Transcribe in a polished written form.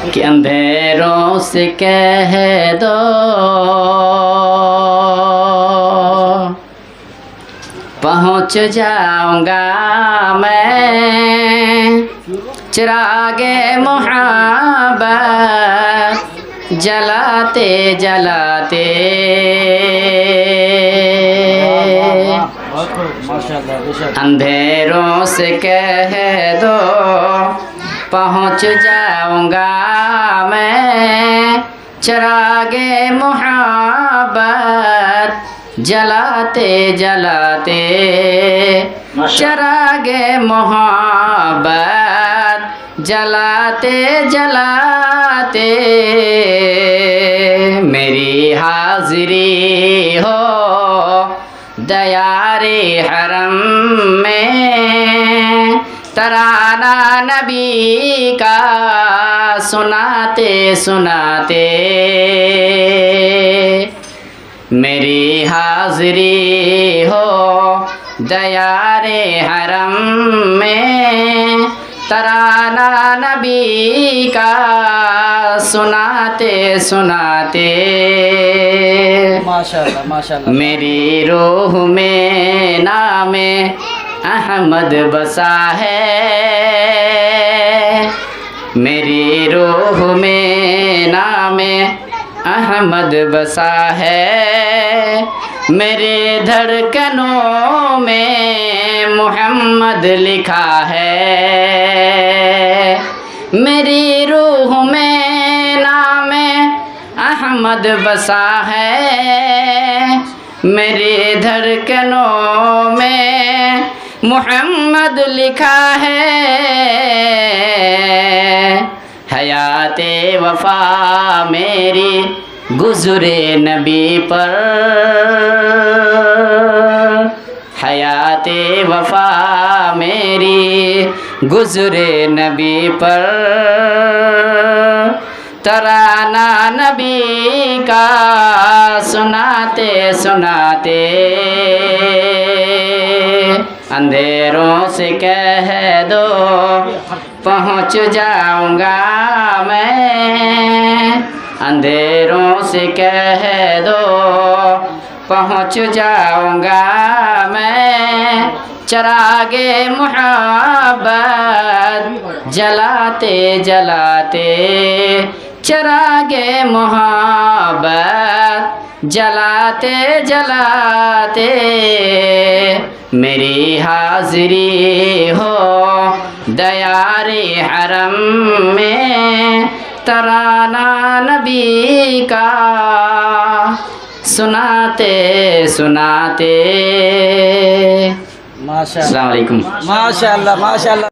कि अंधेरों से कह दो पहुँच जाऊंगा मैं, चिरागे मोहब्बत जलाते जलाते। अंधेरों से कह दो पहुँच जाऊंगा मैं, चिरागे मोहब्बत जलाते जलाते। चिरागे मोहब्बत जलाते जलाते मेरी हाज़िरी हो दयारे हरम में, तराना नबी का सुनाते सुनाते। मेरी हाज़िरी हो दयारे हरम में, तराना नबी का सुनाते सुनाते। माशाल्लाह माशाल्लाह। मेरी रूह में नामे अहमद बसा है, मेरी रूह में नामे अहमद बसा है। मेरे धड़कनों में मोहम्मद लिखा है, मेरी रूह में नामे अहमद बसा है। मेरे धड़कनों में मोहम्मद लिखा है। हयाते वफा मेरी गुज़रे नबी पर, हयाते वफा मेरी गुज़रे नबी पर, तराना नबी का सुनाते सुनाते। अंधेरों से कह दो पहुँच जाऊंगा मैं, अंधेरों से कह दो पहुँच जाऊंगा मैं, चिरागे मोहब्बत जलाते जलाते। चिरागे मोहब्बत जलाते जलाते मेरी हाज़िरी हो दयारे हरम में, तराना नबी का सुनाते सुनाते। माशाल्लाह अस्सलाम वालेकुम। माशाल्लाह माशाल्लाह।